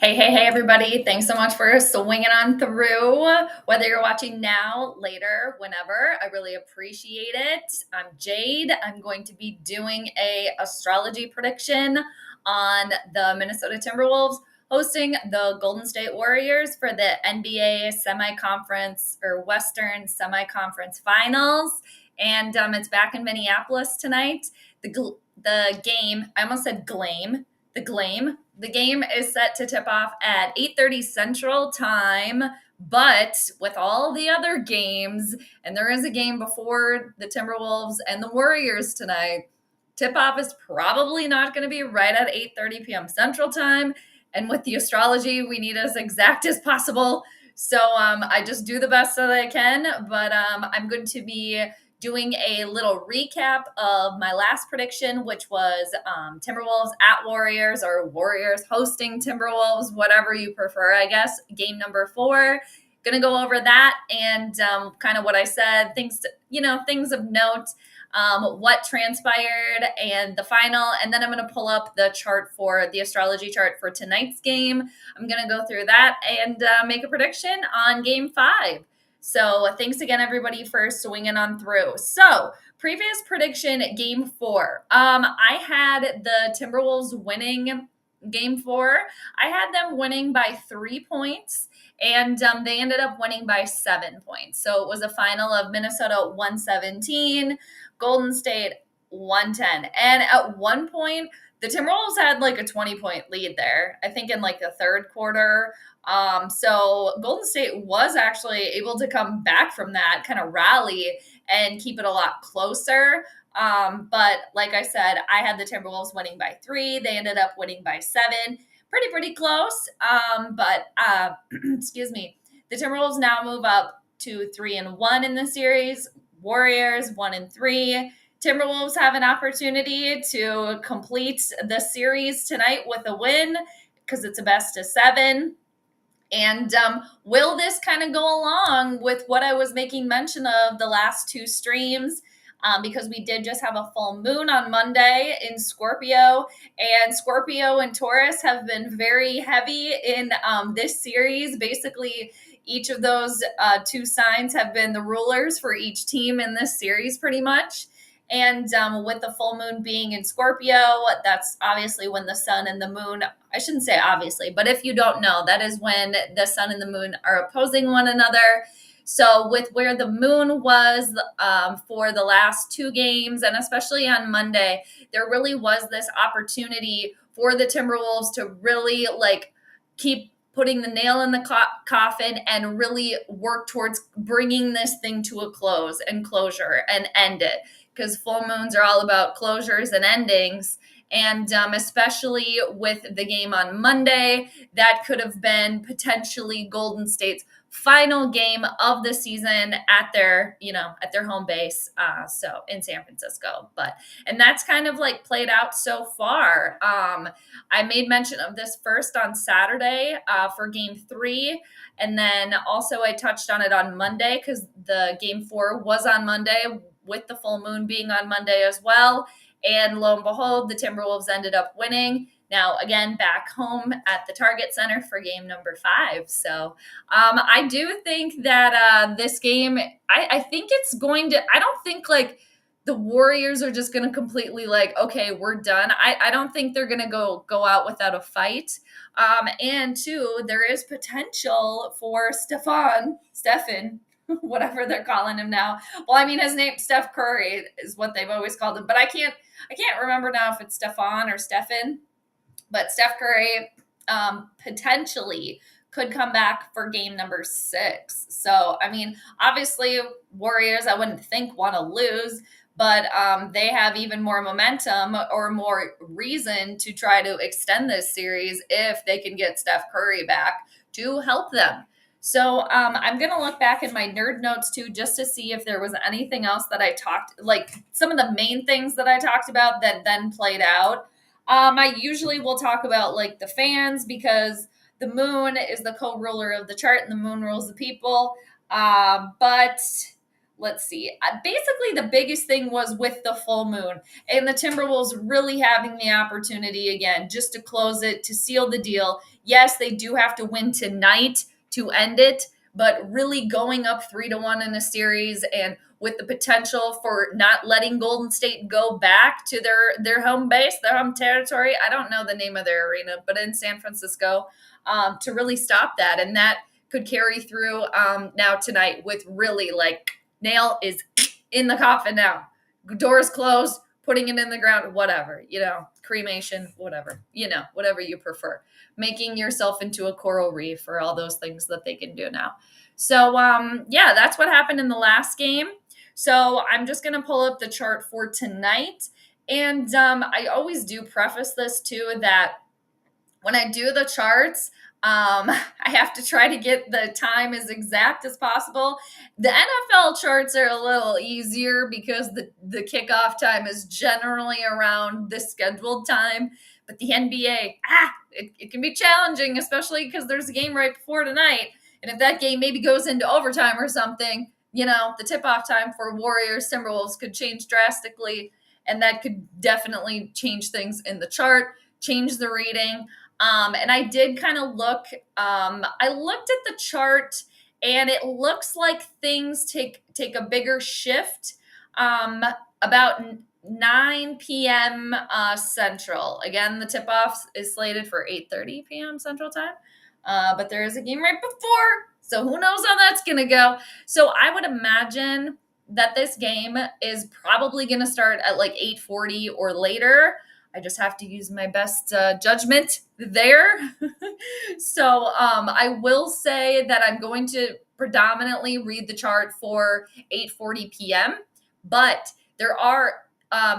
Hey, everybody. Thanks so much for swinging on through. Whether you're watching now, later, whenever, I really appreciate it. I'm Jade. I'm going to be doing a astrology prediction on the Minnesota Timberwolves hosting the Golden State Warriors for the NBA semi-conference or Western semi-conference finals. And it's back in Minneapolis tonight. The game, I almost said glame. The game is set to tip off at 8:30 Central Time, but with all the other games, and there is a game before the Timberwolves and the Warriors tonight, tip-off is probably not going to be right at 8:30 p.m. Central Time. And with the astrology, we need as exact as possible. So I just do the best that I can, but I'm going to be doing a little recap of my last prediction, which was Timberwolves at Warriors or Warriors hosting Timberwolves, whatever you prefer, I guess. Game number 4. Going to go over that and kind of what I said, things of note, what transpired and the final. And then I'm going to pull up the chart for the astrology chart for tonight's game. I'm going to go through that and make a prediction on game 5. So thanks again, everybody, for swinging on through. So previous prediction, game 4. I had the Timberwolves winning game 4. I had them winning by 3 points, and they ended up winning by 7 points. So it was a final of Minnesota 117, Golden State 110. And at one point, the Timberwolves had like a 20-point lead there, I think in like the third quarter. So Golden State was actually able to come back from that, kind of rally and keep it a lot closer. But like I said, I had the Timberwolves winning by 3. They ended up winning by 7. Pretty close. But excuse me. The Timberwolves now move up to 3-1 in the series. Warriors 1-3. Timberwolves have an opportunity to complete the series tonight with a win because it's a best of 7. And will this kind of go along with what I was making mention of the last 2 streams? Because we did just have a full moon on Monday in Scorpio, and Scorpio and Taurus have been very heavy in this series. Basically, each of those 2 signs have been the rulers for each team in this series pretty much. And with the full moon being in Scorpio, that's obviously when the sun and the moon, I shouldn't say obviously, but if you don't know, that is when the sun and the moon are opposing one another. So with where the moon was for the last 2 games, and especially on Monday, there really was this opportunity for the Timberwolves to really keep putting the nail in the coffin and really work towards bringing this thing to a close and closure and end it. Because full moons are all about closures and endings. And especially with the game on Monday, that could have been potentially Golden State's final game of the season at their home base, so in San Francisco. And that's kind of played out so far. I made mention of this first on Saturday for game 3. And then also I touched on it on Monday because the game 4 was on Monday with the full moon being on Monday as well. And lo and behold, the Timberwolves ended up winning. Now, again, back home at the Target Center for game number 5. So I do think that this game, I think it's going to, I don't think the Warriors are just going to completely okay, we're done. I don't think they're going to go out without a fight. And 2, there is potential for Stephen, whatever they're calling him now. Well, I mean, his name, Steph Curry, is what they've always called him. But I can't remember now if it's Stefan or Stephen. But Steph Curry potentially could come back for game number 6. So, I mean, obviously, Warriors, I wouldn't think want to lose. But they have even more momentum or more reason to try to extend this series if they can get Steph Curry back to help them. So I'm going to look back in my nerd notes too, just to see if there was anything else that I talked, some of the main things that I talked about that then played out. I usually will talk about the fans because the moon is the co-ruler of the chart and the moon rules the people. But let's see. Basically, the biggest thing was with the full moon and the Timberwolves really having the opportunity again just to close it, to seal the deal. Yes, they do have to win tonight to end it, but really going up 3-1 in a series and with the potential for not letting Golden State go back to their home base, their home territory. I don't know the name of their arena, but in San Francisco, to really stop that. And that could carry through now tonight with really like nail is in the coffin now. Doors closed, putting it in the ground, whatever, cremation, whatever, whatever you prefer. Making yourself into a coral reef or all those things that they can do now. So, yeah, that's what happened in the last game. So I'm just going to pull up the chart for tonight. And I always do preface this too, that when I do the charts, I have to try to get the time as exact as possible. The NFL charts are a little easier because the kickoff time is generally around the scheduled time. But the NBA, it can be challenging, especially because there's a game right before tonight. And if that game maybe goes into overtime or something, the tip-off time for Warriors Timberwolves could change drastically. And that could definitely change things in the chart, change the reading. And I did kind of look, I looked at the chart and it looks like things take a bigger shift about 9 p.m. Central. Again, the tip-off is slated for 8:30 p.m. Central time, but there is a game right before, so who knows how that's going to go. So I would imagine that this game is probably going to start at like 8:40 or later. I just have to use my best judgment there. So I will say that I'm going to predominantly read the chart for 8:40 p.m., but there are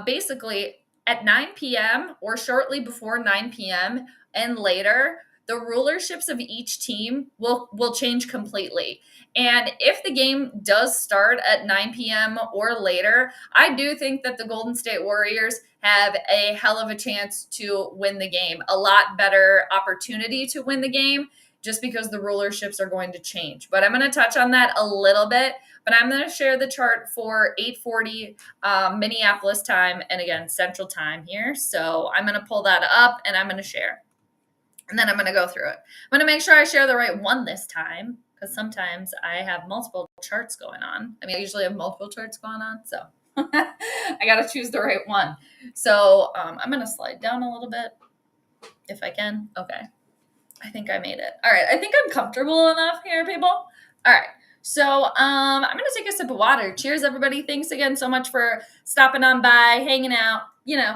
basically at 9 p.m. or shortly before 9 p.m. and later, the rulerships of each team will change completely. And if the game does start at 9 p.m. or later, I do think that the Golden State Warriors have a hell of a chance to win the game, a lot better opportunity to win the game just because the rulerships are going to change. But I'm going to touch on that a little bit, but I'm going to share the chart for 8:40 Minneapolis time and again, Central time here. So I'm going to pull that up and I'm going to share. And then I'm going to go through it. I'm going to make sure I share the right one this time because sometimes I have multiple charts going on. I usually have multiple charts going on, so I got to choose the right one. So I'm going to slide down a little bit if I can. Okay. I think I made it. All right. I think I'm comfortable enough here, people. All right. So I'm going to take a sip of water. Cheers, everybody. Thanks again so much for stopping on by, hanging out.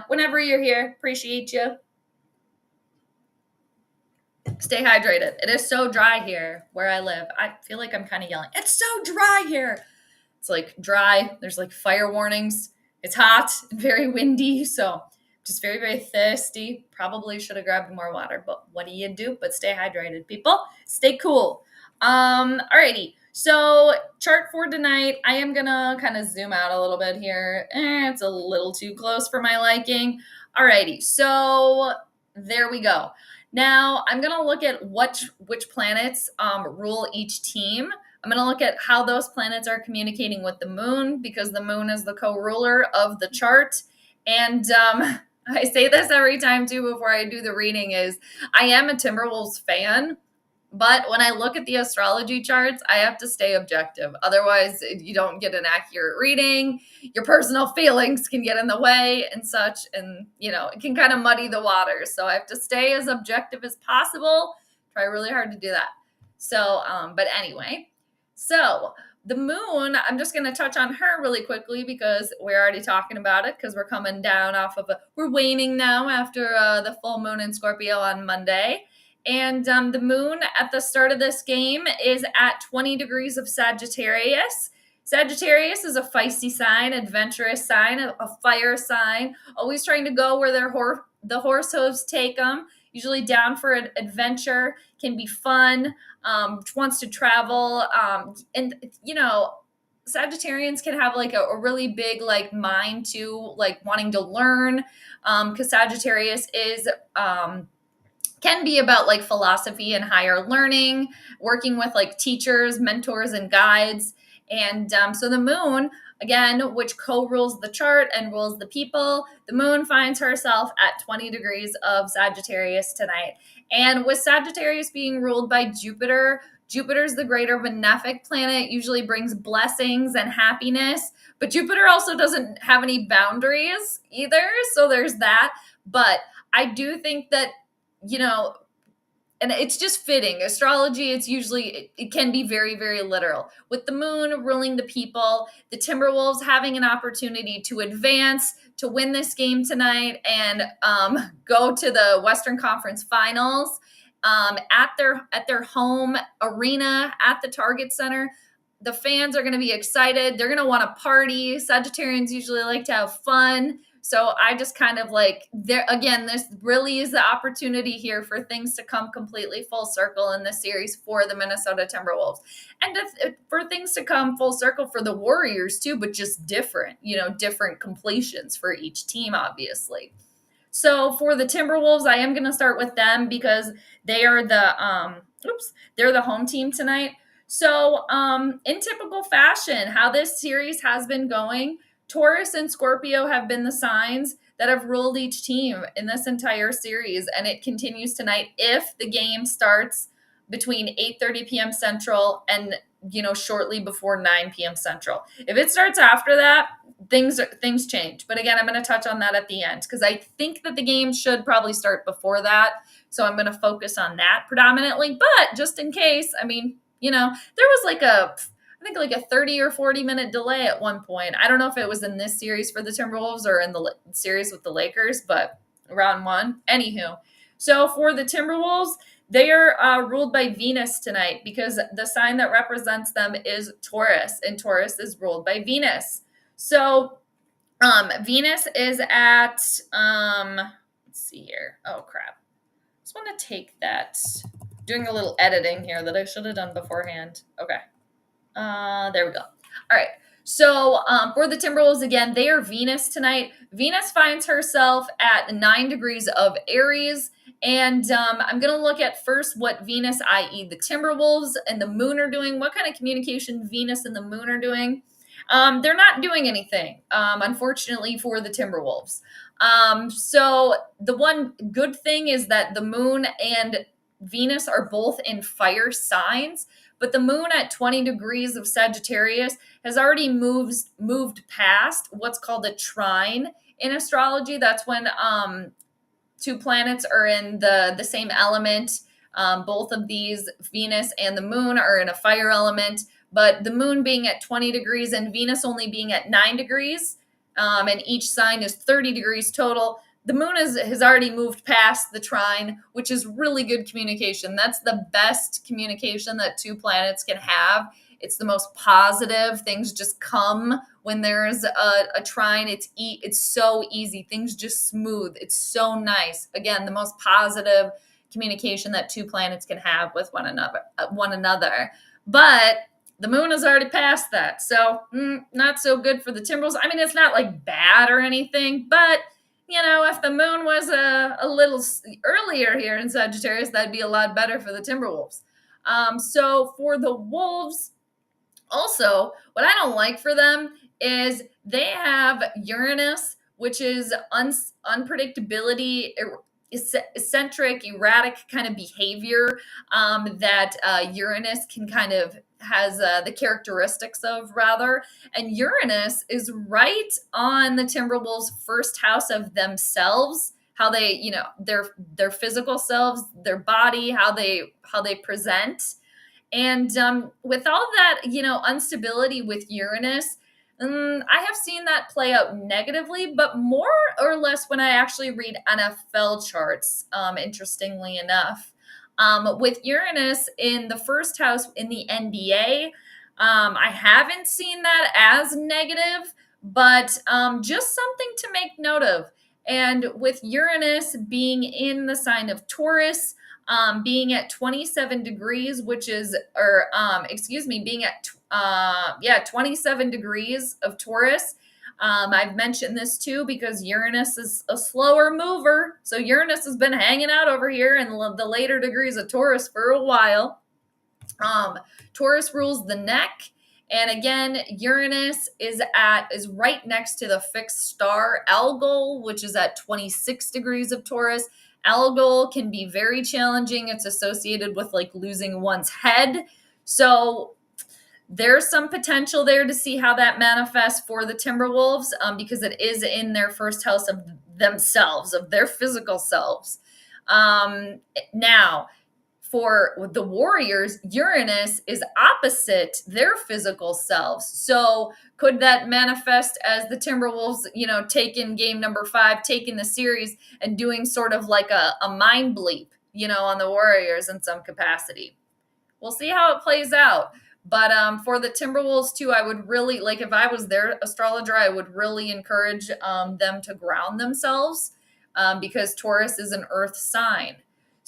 Whenever you're here, appreciate you. Stay hydrated. It is so dry here where I live. I feel like I'm kind of yelling. It's so dry here. It's like dry. There's like fire warnings. It's hot and very windy. So just very, very thirsty. Probably should have grabbed more water, but what do you do? But stay hydrated, people. Stay cool. Alrighty. So chart for tonight, I am going to kind of zoom out a little bit here. It's a little too close for my liking. Alrighty. So there we go. Now, I'm going to look at which planets rule each team. I'm going to look at how those planets are communicating with the moon because the moon is the co-ruler of the chart. And I say this every time, too, before I do the reading is I am a Timberwolves fan. But when I look at the astrology charts, I have to stay objective. Otherwise, you don't get an accurate reading. Your personal feelings can get in the way and such. And, it can kind of muddy the waters. So I have to stay as objective as possible. Try really hard to do that. So, but anyway. So the moon, I'm just going to touch on her really quickly because we're already talking about it because we're coming down we're waning now after the full moon in Scorpio on Monday. And the moon at the start of this game is at 20 degrees of Sagittarius. Sagittarius is a feisty sign, adventurous sign, a fire sign, always trying to go where the horse hooves take them, usually down for an adventure, can be fun, wants to travel. And Sagittarians can have like a really big like mind too, like wanting to learn because Sagittarius is... can be about like philosophy and higher learning, working with like teachers, mentors, and guides. And so the moon, again, which co-rules the chart and rules the people, the moon finds herself at 20 degrees of Sagittarius tonight. And with Sagittarius being ruled by Jupiter, Jupiter's the greater benefic planet, usually brings blessings and happiness. But Jupiter also doesn't have any boundaries either. So there's that. But I do think that, and it's just fitting. Astrology, it can be very, very literal. With the moon ruling the people, the Timberwolves having an opportunity to advance, to win this game tonight, and go to the Western Conference Finals at their home arena at the Target Center. The fans are going to be excited. They're going to want to party. Sagittarians usually like to have fun. So I just kind of this really is the opportunity here for things to come completely full circle in this series for the Minnesota Timberwolves. And for things to come full circle for the Warriors too, but just different completions for each team, obviously. So for the Timberwolves, I am going to start with them because they are they're the home team tonight. So in typical fashion, how this series has been going, Taurus and Scorpio have been the signs that have ruled each team in this entire series, and it continues tonight if the game starts between 8:30 p.m. Central and shortly before 9 p.m. Central. If it starts after that, things change. But again, I'm going to touch on that at the end because I think that the game should probably start before that. So I'm going to focus on that predominantly. But just in case, there was like a 30 or 40 minute delay at one point. I don't know if it was in this series for the Timberwolves or in the series with the Lakers, but round one. Anywho, so for the Timberwolves, they are ruled by Venus tonight because the sign that represents them is Taurus, and Taurus is ruled by Venus. So Venus is at, let's see here. Oh, crap. I just want to take that. Doing a little editing here that I should have done beforehand. Okay. There we go. All right. So for the Timberwolves, again, they are Venus tonight. Venus finds herself at 9 degrees of Aries. And I'm going to look at first what Venus, i.e. the Timberwolves and the moon are doing, what kind of communication Venus and the moon are doing. They're not doing anything, unfortunately, for the Timberwolves. So the one good thing is that the moon and Venus are both in fire signs, but the moon at 20 degrees of Sagittarius has already moved past what's called a trine in astrology. That's when two planets are in the same element. Both of these, Venus and the moon, are in a fire element, but the moon being at 20 degrees and Venus only being at 9 degrees, and each sign is 30 degrees total. The moon has already moved past the trine, which is really good communication. That's the best communication that two planets can have. It's the most positive. Things just come when there's a trine. It's so easy. Things just smooth. It's so nice. Again, the most positive communication that two planets can have with one another. But the moon has already passed that. So not so good for the Timberwolves. It's not like bad or anything, but if the moon was a little earlier here in Sagittarius, that'd be a lot better for the Timberwolves. So for the Wolves, also, what I don't like for them is they have Uranus, which is unpredictability, eccentric, erratic kind of behavior that Uranus can kind of has the characteristics of, rather. And Uranus is right on the Timberwolves' first house of themselves, how they, their physical selves, their body, how they present. And with all that, instability with Uranus, I have seen that play out negatively, but more or less when I actually read NFL charts, interestingly enough. With Uranus in the first house in the NBA, I haven't seen that as negative, but just something to make note of. And with Uranus being in the sign of Taurus, being at 27 degrees, being at 27 degrees of Taurus. I've mentioned this too because Uranus is a slower mover. So Uranus has been hanging out over here in the later degrees of Taurus for a while. Taurus rules the neck, And again, Uranus is right next to the fixed star Algol, which is at 26 degrees of Taurus. Algol can be very challenging. It's associated with like losing one's head. So there's some potential there to see how that manifests for the Timberwolves, because it is in their first house of themselves, of their physical selves. Now, for the Warriors, Uranus is opposite their physical selves. So could that manifest as the Timberwolves, taking game number 5, taking the series and doing sort of like a mind bleep, on the Warriors in some capacity? We'll see how it plays out. But for the Timberwolves too, I would really, like, if I was their astrologer, I would really encourage them to ground themselves, because Taurus is an earth sign.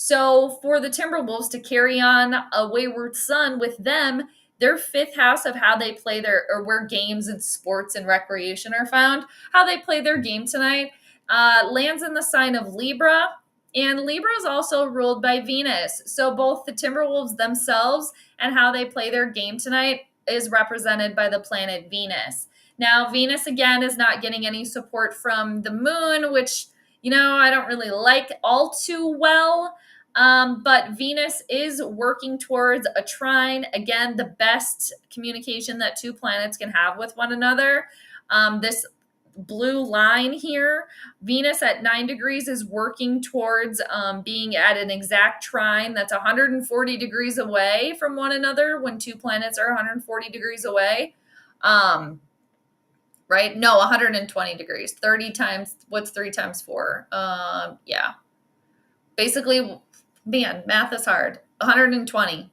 So for the Timberwolves to carry on a wayward sun with them, their 5th house of how they play or where games and sports and recreation are found, how they play their game tonight, lands in the sign of Libra. And Libra is also ruled by Venus. So both the Timberwolves themselves and how they play their game tonight is represented by the planet Venus. Now, Venus, again, is not getting any support from the moon, which, I don't really like all too well. But Venus is working towards a trine. Again, the best communication that two planets can have with one another. This blue line here, Venus at 9 degrees is working towards being at an exact trine that's 140 degrees away from one another when two planets are 140 degrees away. Right? No, 120 degrees. 30 times, what's 3 times 4? Yeah. Basically, man, math is hard. 120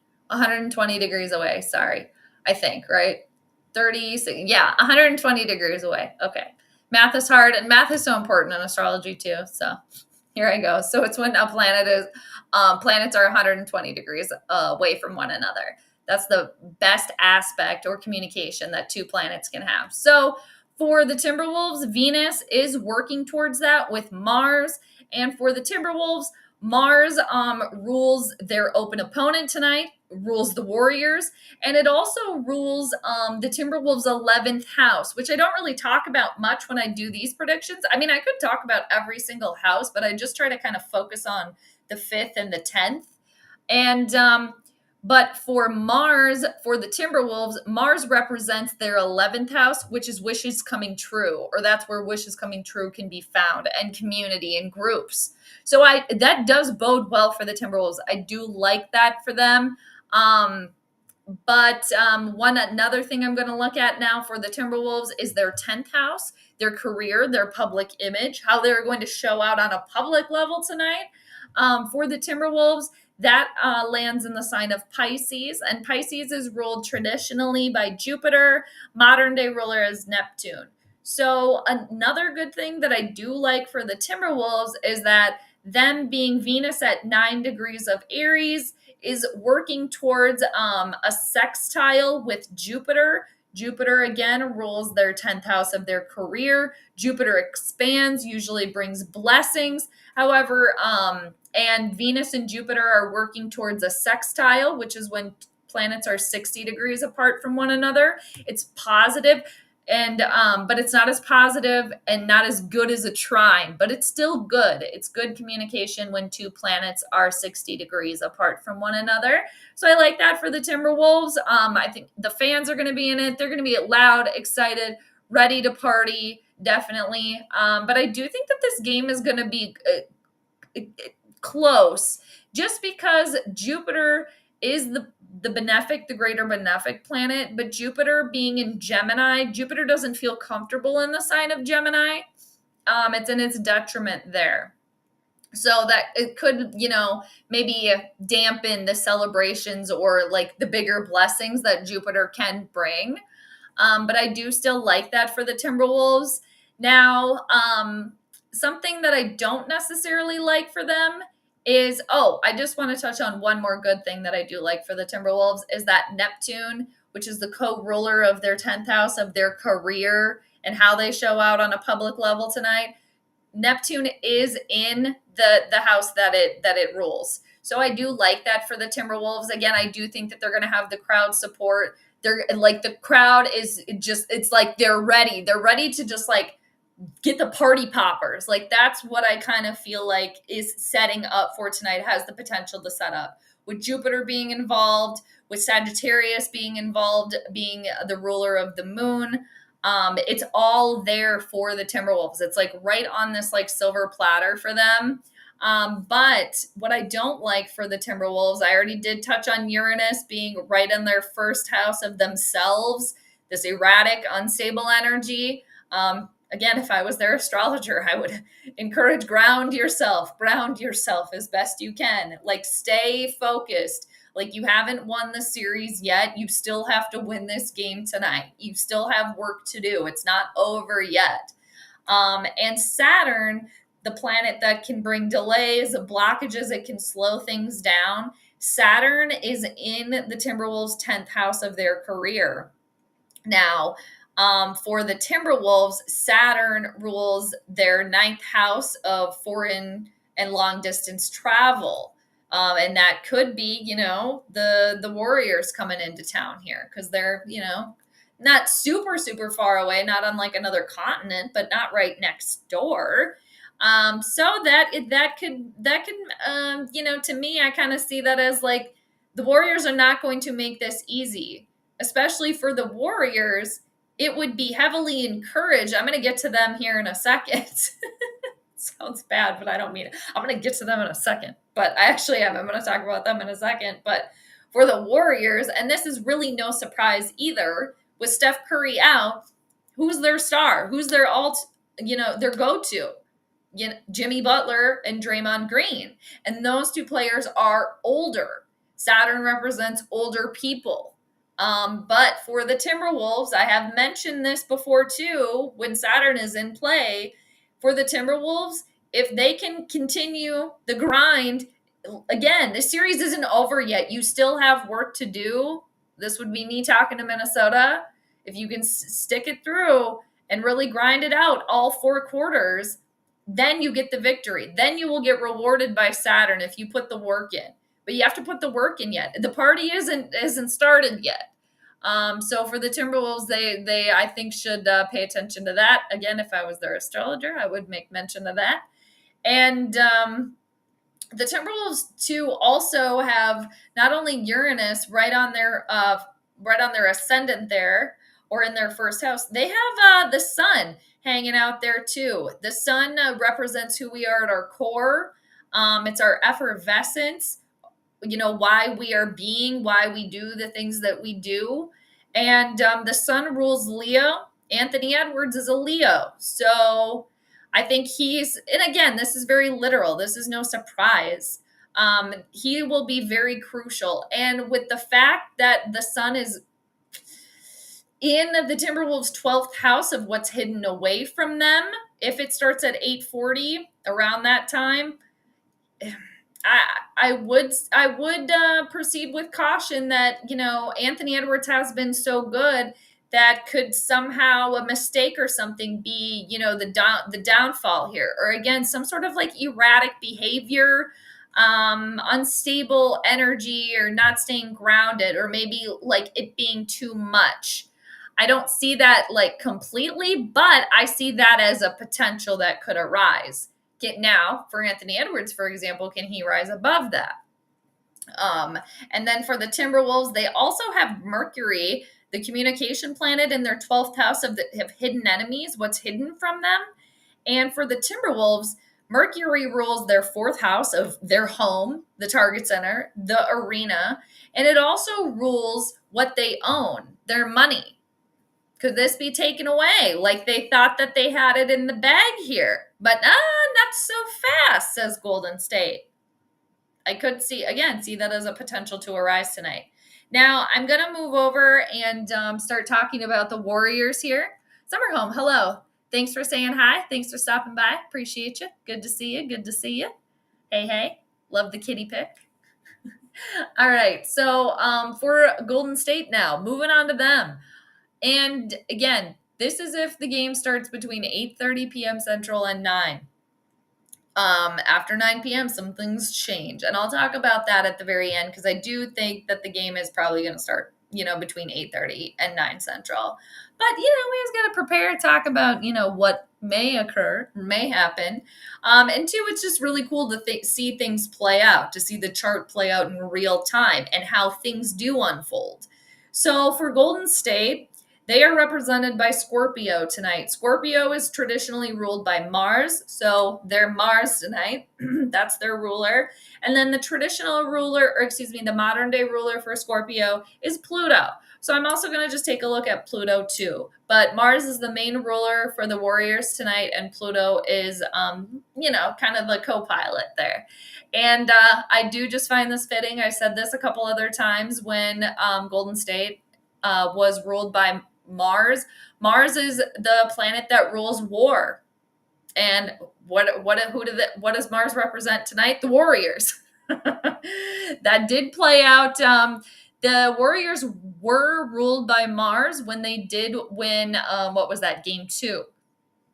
degrees away. Sorry. I think, right? 30, yeah, 120 degrees away. Okay. Math is hard, and math is so important in astrology too. So here I go. So it's when a planets are 120 degrees away from one another. That's the best aspect or communication that two planets can have. So for the Timberwolves, Venus is working towards that with Mars. And for the Timberwolves, Mars rules their open opponent tonight, rules the Warriors, and it also rules the Timberwolves' 11th house, which I don't really talk about much when I do these predictions. I mean, I could talk about every single house, but I just try to kind of focus on the 5th and the 10th. And but for Mars, for the Timberwolves, Mars represents their 11th house, which is wishes coming true, or that's where wishes coming true can be found, and community and groups. So that does bode well for the Timberwolves. I do like that for them. But another thing I'm going to look at now for the Timberwolves is their 10th house, their career, their public image, how they're going to show out on a public level tonight. For the Timberwolves, that lands in the sign of Pisces, and Pisces is ruled traditionally by Jupiter. Modern day ruler is Neptune. So another good thing that I do like for the Timberwolves is that them being Venus at 9 degrees of Aries is working towards a sextile with Jupiter. Jupiter, again, rules their 10th house of their career. Jupiter expands, usually brings blessings. However, and Venus and Jupiter are working towards a sextile, which is when planets are 60 degrees apart from one another. It's positive, and but it's not as positive and not as good as a trine, but it's still good. It's good communication when two planets are 60 degrees apart from one another. So I like that for the Timberwolves. I think the fans are going to be in it. They're going to be loud, excited, ready to party, definitely. But I do think that this game is going to be close, just because Jupiter is the benefic, the greater benefic planet, but Jupiter being in Gemini, Jupiter doesn't feel comfortable in the sign of Gemini. It's in its detriment there. So that it could, maybe dampen the celebrations or like the bigger blessings that Jupiter can bring. But I do still like that for the Timberwolves. Now, something that I don't necessarily like for them is, I just want to touch on one more good thing that I do like for the Timberwolves is that Neptune, which is the co-ruler of their 10th house of their career and how they show out on a public level tonight. Neptune is in the house that it rules. So I do like that for the Timberwolves. Again, I do think that they're going to have the crowd support. They're like, the crowd is just, it's like they're ready. They're ready to just like get the party poppers. Like, that's what I kind of feel like is setting up for tonight, has the potential to set up, with Jupiter being involved, with Sagittarius being involved, being the ruler of the moon. It's all there for the Timberwolves. It's like right on this like silver platter for them. But what I don't like for the Timberwolves, I already did touch on Uranus being right in their first house of themselves, this erratic, unstable energy. Again, if I was their astrologer, I would encourage ground yourself as best you can. Like, stay focused. Like, you haven't won the series yet. You still have to win this game tonight. You still have work to do. It's not over yet. And Saturn, the planet that can bring delays, blockages, it can slow things down. Saturn is in the Timberwolves' 10th house of their career. Now, for the Timberwolves, Saturn rules their 9th house of foreign and long distance travel. And that could be, the Warriors coming into town here, because they're, not super, super far away, not on like another continent, but not right next door. So that could, to me, I kind of see that as like, the Warriors are not going to make this easy, especially for the Warriors. It would be heavily encouraged. I'm going to get to them here in a second. Sounds bad, but I don't mean it. I'm going to get to them in a second, but I actually am. I'm going to talk about them in a second. But for the Warriors, and this is really no surprise either, with Steph Curry out, who's their star? Who's their their go-to? Jimmy Butler and Draymond Green. And those two players are older. Saturn represents older people. But for the Timberwolves, I have mentioned this before too, when Saturn is in play, for the Timberwolves, if they can continue the grind, again, this series isn't over yet. You still have work to do. This would be me talking to Minnesota. If you can stick it through and really grind it out all 4 quarters, then you get the victory. Then you will get rewarded by Saturn if you put the work in. But you have to put the work in yet. The party isn't started yet. So for the Timberwolves, they I think should pay attention to that. Again, if I was their astrologer, I would make mention of that. And the Timberwolves too also have not only Uranus right on their ascendant there, or in their first house. They have the sun hanging out there too. The sun represents who we are at our core. It's our effervescence. Why we are being, why we do the things that we do. And the sun rules Leo. Anthony Edwards is a Leo. So I think and again, this is very literal. This is no surprise. He will be very crucial. And with the fact that the sun is in the Timberwolves' 12th house of what's hidden away from them, if it starts at 8:40, around that time, I would proceed with caution that, Anthony Edwards has been so good that could somehow a mistake or something be, the downfall here. Or again, some sort of like erratic behavior, unstable energy, or not staying grounded, or maybe like it being too much. I don't see that like completely, but I see that as a potential that could arise. Now, for Anthony Edwards, for example, can he rise above that? And then for the Timberwolves, they also have Mercury, the communication planet, in their 12th house of hidden enemies, what's hidden from them. And for the Timberwolves, Mercury rules their 4th house of their home, the target center, the arena, and it also rules what they own, their money. Could this be taken away? Like they thought that they had it in the bag here, but not so fast, says Golden State. I could see that as a potential to arise tonight. Now, I'm going to move over and start talking about the Warriors here. Summer Home, hello. Thanks for saying hi. Thanks for stopping by. Appreciate you. Good to see you. Good to see you. Hey. Love the kitty pic. All right. So for Golden State now, moving on to them. And again, this is if the game starts between 8:30 p.m. Central and 9. After 9 p.m., some things change. And I'll talk about that at the very end because I do think that the game is probably going to start, between 8:30 and 9 Central. But, we always got to prepare to talk about, what may occur, may happen. And two, it's just really cool to see things play out, to see the chart play out in real time and how things do unfold. So for Golden State, they are represented by Scorpio tonight. Scorpio is traditionally ruled by Mars, so they're Mars tonight. That's their ruler. And then the traditional ruler, the modern day ruler for Scorpio is Pluto. So I'm also going to just take a look at Pluto too. But Mars is the main ruler for the Warriors tonight, and Pluto is, kind of the co-pilot there. And I do just find this fitting. I said this a couple other times when Golden State was ruled by Mars. Mars is the planet that rules war. And what does Mars represent tonight? The Warriors. That did play out. The Warriors were ruled by Mars when they did win, what was that, game 2.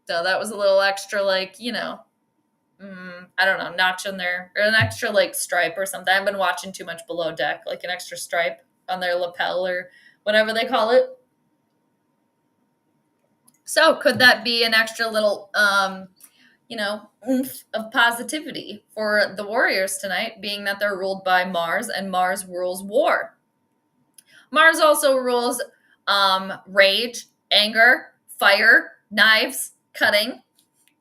So that was a little extra, I don't know, notch in there, or an extra, stripe or something. I've been watching too much Below Deck, an extra stripe on their lapel or whatever they call it. So could that be an extra little, oomph of positivity for the Warriors tonight, being that they're ruled by Mars and Mars rules war? Mars also rules rage, anger, fire, knives, cutting,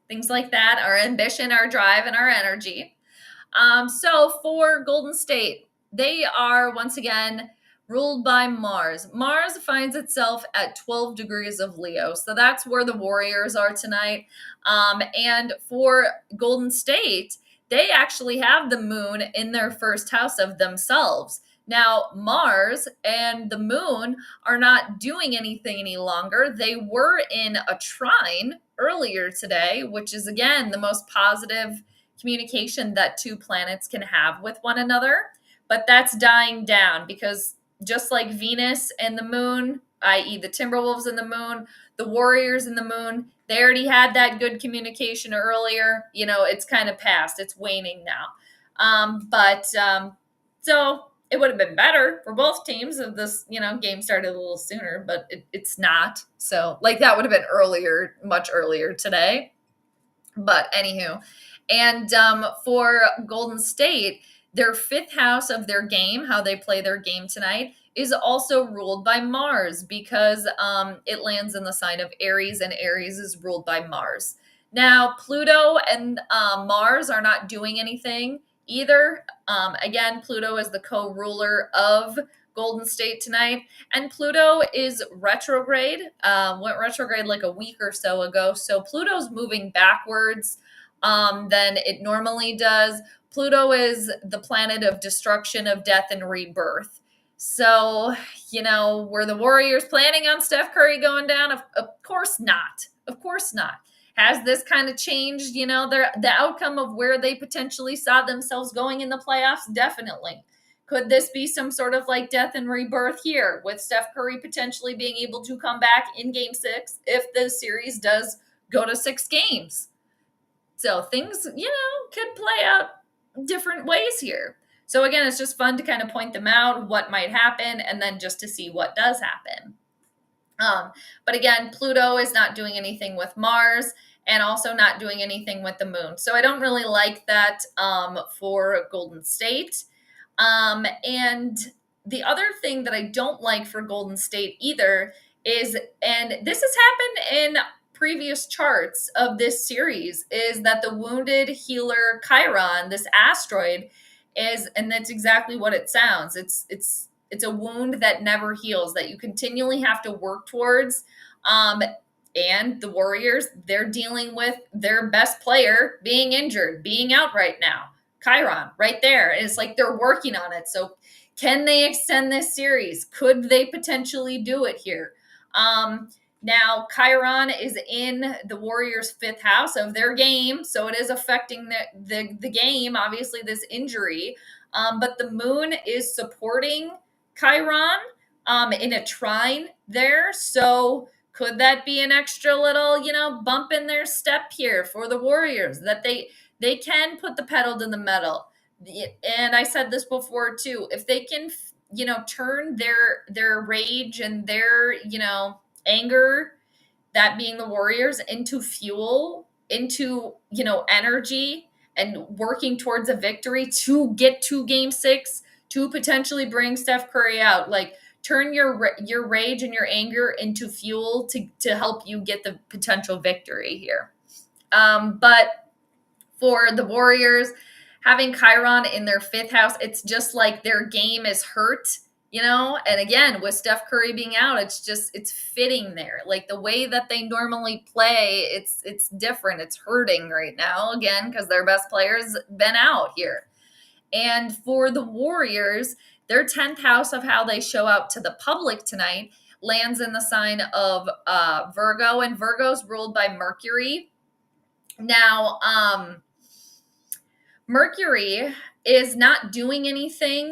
things like that, our ambition, our drive, and our energy. So for Golden State, they are once again ruled by Mars. Mars finds itself at 12 degrees of Leo. So that's where the Warriors are tonight. And for Golden State, they actually have the moon in their first house of themselves. Now, Mars and the moon are not doing anything any longer. They were in a trine earlier today, which is, again, the most positive communication that two planets can have with one another. But that's dying down because just like Venus and the moon, i.e. the Timberwolves and the moon, the Warriors and the moon, they already had that good communication earlier. It's kind of past. It's waning now. So it would have been better for both teams if this, game started a little sooner, but it's not. So that would have been earlier, much earlier today. But anywho, and for Golden State, their fifth house of their game, how they play their game tonight, is also ruled by Mars because it lands in the sign of Aries, and Aries is ruled by Mars. Now, Pluto and Mars are not doing anything either. Again, Pluto is the co-ruler of Golden State tonight, and Pluto is retrograde. Went retrograde like a week or so ago, so Pluto's moving backwards than it normally does. Pluto is the planet of destruction, of death, and rebirth. So, were the Warriors planning on Steph Curry going down? Of course not. Of course not. Has this kind of changed, the outcome of where they potentially saw themselves going in the playoffs? Definitely. Could this be some sort of death and rebirth here with Steph Curry potentially being able to come back in game 6 if the series does go to 6 games? So things, could play out different ways here. So again, it's just fun to kind of point them out, what might happen, and then just to see what does happen. But again, Pluto is not doing anything with Mars and also not doing anything with the moon. So I don't really like that for Golden State. And the other thing that I don't like for Golden State either is, and this has happened in previous charts of this series, is that the wounded healer Chiron, this asteroid, is, and that's exactly what it sounds. It's a wound that never heals, that you continually have to work towards. And the Warriors, they're dealing with their best player being injured, being out right now. Chiron, right there. It's they're working on it. So can they extend this series? Could they potentially do it here? Now, Chiron is in the Warriors' 5th house of their game, so it is affecting the game, obviously, this injury. But the moon is supporting Chiron in a trine there, so could that be an extra little, bump in their step here for the Warriors, that they can put the pedal to the metal. And I said this before too, if they can, turn their rage and their, anger, that being the Warriors, into fuel, into, energy, and working towards a victory to get to game 6, to potentially bring Steph Curry out. Like, turn your rage and your anger into fuel to help you get the potential victory here. But for the Warriors, having Chiron in their 5th house, it's just like their game is hurt, and again, with Steph Curry being out, it's fitting there. Like, the way that they normally play, it's different. It's hurting right now, again, because their best player's been out here. And for the Warriors, their 10th house of how they show out to the public tonight lands in the sign of Virgo, and Virgo's ruled by Mercury. Now, Mercury is not doing anything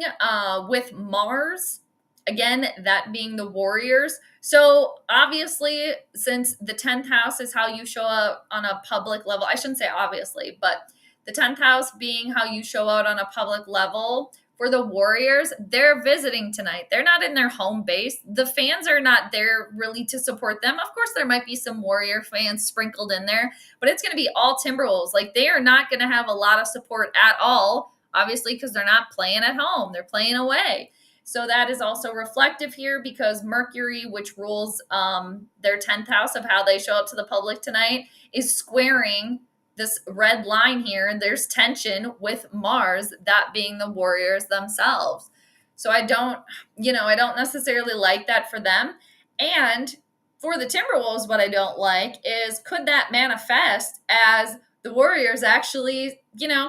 with Mars, again, that being the Warriors. So obviously, since the 10th house is how you show up on a public level, I shouldn't say obviously, but the 10th house being how you show out on a public level, for the Warriors, they're visiting tonight. They're not in their home base. The fans are not there really to support them. Of course, there might be some Warrior fans sprinkled in there, but it's going to be all Timberwolves. Like, they are not going to have a lot of support at all, obviously, because they're not playing at home. They're playing away. So that is also reflective here, because Mercury, which rules their 10th house of how they show up to the public tonight, is squaring this red line here, and there's tension with Mars, that being the Warriors themselves. So I don't necessarily like that for them. And for the Timberwolves, what I don't like is, could that manifest as the Warriors actually,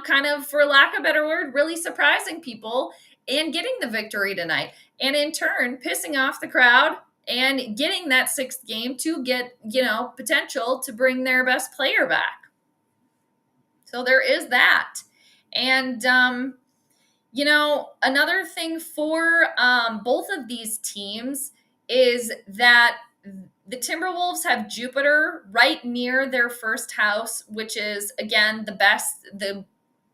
kind of, for lack of a better word, really surprising people and getting the victory tonight, and in turn pissing off the crowd and getting that 6th game to get, potential to bring their best player back. So there is that. And, another thing for both of these teams is that the Timberwolves have Jupiter right near their 1st house, which is, again, the best, the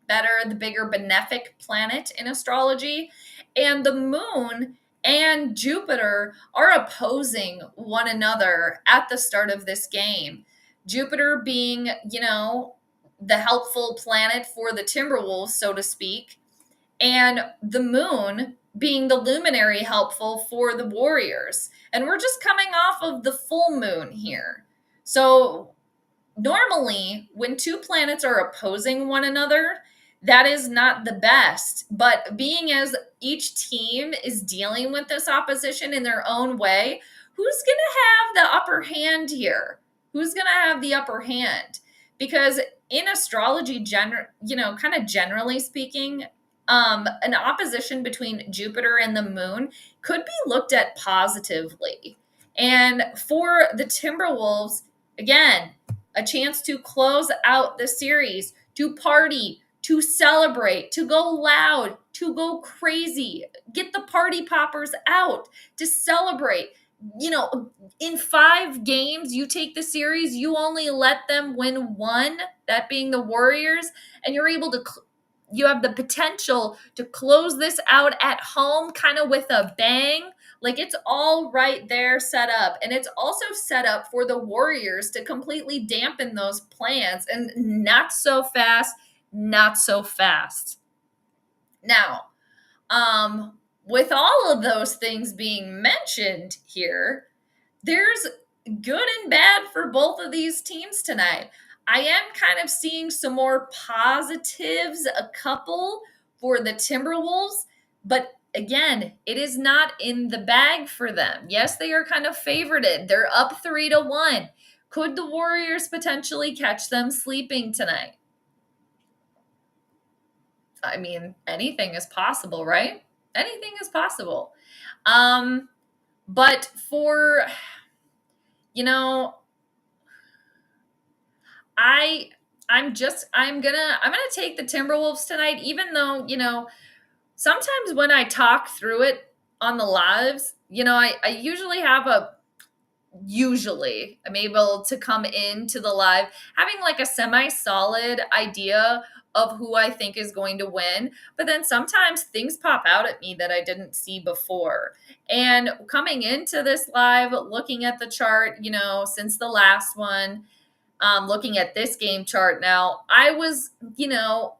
better, the bigger benefic planet in astrology. And the moon and Jupiter are opposing one another at the start of this game. Jupiter being, the helpful planet for the Timberwolves, so to speak, and the moon being the luminary helpful for the Warriors. And we're just coming off of the full moon here. So normally, when 2 planets are opposing one another, that is not the best. But being as each team is dealing with this opposition in their own way, who's going to have the upper hand here? Who's going to have the upper hand? Because in astrology, kind of generally speaking, an opposition between Jupiter and the moon could be looked at positively. And for the Timberwolves, again, a chance to close out the series, to party, to celebrate, to go loud, to go crazy, get the party poppers out, to celebrate. In 5 games, you take the series, you only let them win 1, that being the Warriors, and you're able to, you have the potential to close this out at home kind of with a bang. Like, it's all right there set up. And it's also set up for the Warriors to completely dampen those plans, and not so fast, not so fast. Now, with all of those things being mentioned here, there's good and bad for both of these teams tonight. I am kind of seeing some more positives, a couple for the Timberwolves, but again, it is not in the bag for them. Yes, they are kind of favorited. They're up 3-1. Could the Warriors potentially catch them sleeping tonight? I mean, anything is possible, right? Anything is possible. But for, I'm gonna take the Timberwolves tonight, even though, sometimes when I talk through it on the lives, I usually I'm able to come into the live having like a semi-solid idea of who I think is going to win. But then sometimes things pop out at me that I didn't see before. And coming into this live, looking at the chart, since the last one, looking at this game chart now, I was,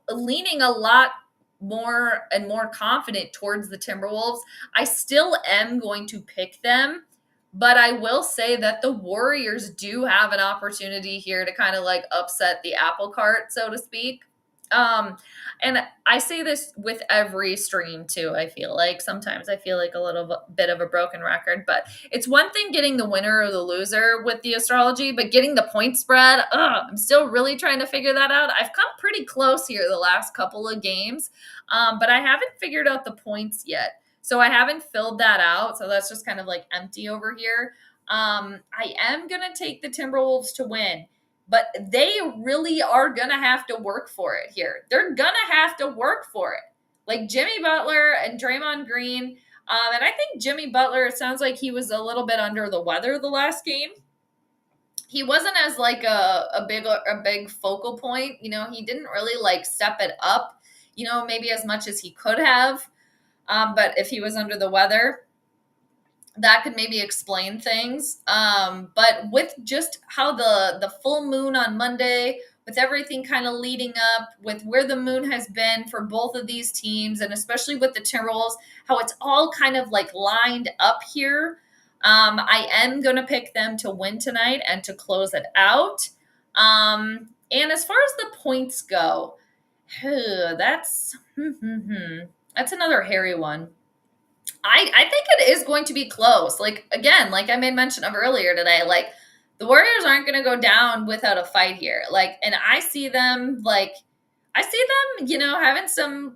leaning a lot more and more confident towards the Timberwolves. I still am going to pick them, but I will say that the Warriors do have an opportunity here to kind of like upset the apple cart, so to speak. And I say this with every stream too. I feel like sometimes I feel like a little bit of a broken record, but it's one thing getting the winner or the loser with the astrology, but getting the point spread, I'm still really trying to figure that out. I've come pretty close here the last couple of games, but I haven't figured out the points yet. So I haven't filled that out. So that's just kind of like empty over here. I am going to take the Timberwolves to win, but they really are going to have to work for it here. They're going to have to work for it. Like Jimmy Butler and Draymond Green. And I think Jimmy Butler, it sounds like he was a little bit under the weather the last game. He wasn't as like a big focal point. He didn't really like step it up, maybe as much as he could have. But if he was under the weather, that could maybe explain things. But with just how the full moon on Monday, with everything kind of leading up, with where the moon has been for both of these teams, and especially with the Timberwolves, how it's all kind of like lined up here, I am going to pick them to win tonight and to close it out. And as far as the points go, that's another hairy one. I think it is going to be close. Like, again, like I made mention of earlier today, like the Warriors aren't going to go down without a fight here. Like, and I see them having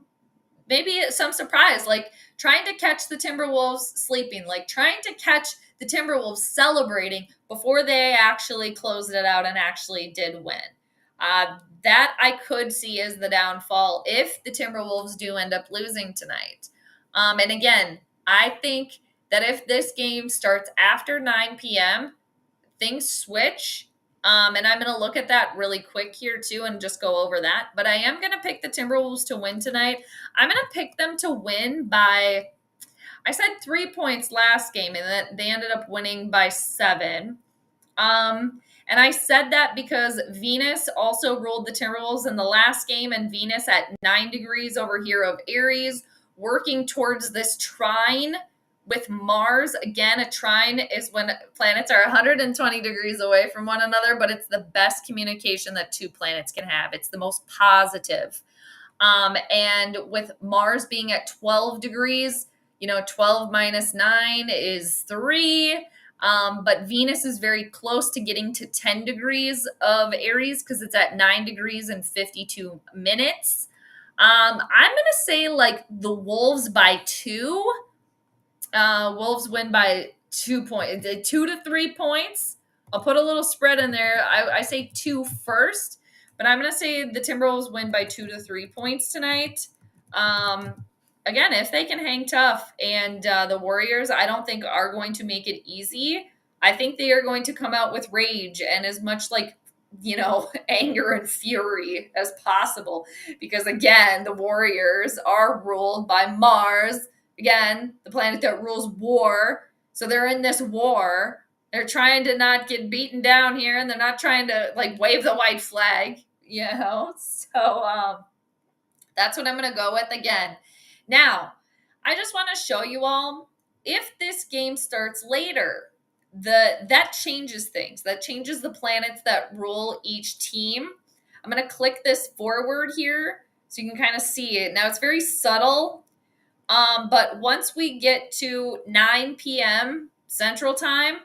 maybe some surprise, like trying to catch the Timberwolves sleeping, like trying to catch the Timberwolves celebrating before they actually closed it out and actually did win. That I could see as the downfall if the Timberwolves do end up losing tonight. And again, I think that if this game starts after 9 p.m., things switch. And I'm going to look at that really quick here too and just go over that. But I am going to pick the Timberwolves to win tonight. I'm going to pick them to win by, I said 3 points last game, and that they ended up winning by 7. And I said that because Venus also ruled the Timberwolves in the last game, and Venus at 9 degrees over here of Aries, working towards this trine with Mars. Again, a trine is when planets are 120 degrees away from one another, but it's the best communication that two planets can have. It's the most positive. And with Mars being at 12 degrees, 12 minus 9 is 3. But Venus is very close to getting to 10 degrees of Aries because it's at 9 degrees and 52 minutes. I'm going to say like the Wolves by 2. Wolves win by 2 points, 2 to 3 points. I'll put a little spread in there. I say 2 first, but I'm going to say the Timberwolves win by 2 to 3 points tonight. Again, if they can hang tough, and the Warriors, I don't think are going to make it easy. I think they are going to come out with rage and as much like, anger and fury as possible. Because again, the Warriors are ruled by Mars. Again, the planet that rules war. So they're in this war. They're trying to not get beaten down here, and they're not trying to like wave the white flag, So that's what I'm going to go with again. Now, I just want to show you all, if this game starts later, that changes things. That changes the planets that rule each team. I'm going to click this forward here so you can kind of see it. Now, it's very subtle, but once we get to 9 p.m. Central Time,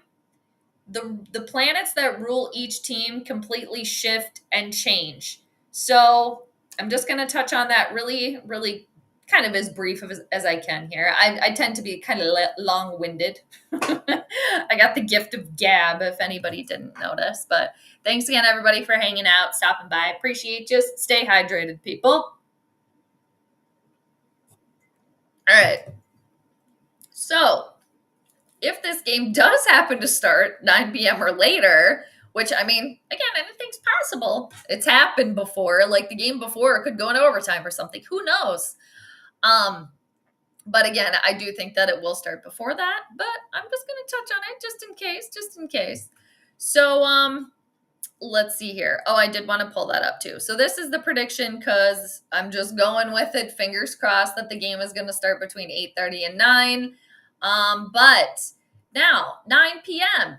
the planets that rule each team completely shift and change. So I'm just going to touch on that really, really kind of as brief as I can here. I tend to be kind of long-winded. I got the gift of gab, if anybody didn't notice. But thanks again, everybody, for hanging out, stopping by. Appreciate you. Stay hydrated, people. All right. So if this game does happen to start 9 p.m. or later, which, I mean, again, anything's possible. It's happened before. Like the game before, it could go into overtime or something. Who knows? But again, I do think that it will start before that, but I'm just going to touch on it just in case. So, let's see here. Oh, I did want to pull that up too. So this is the prediction because I'm just going with it. Fingers crossed that the game is going to start between 8:30 and 9. But now, 9 p.m.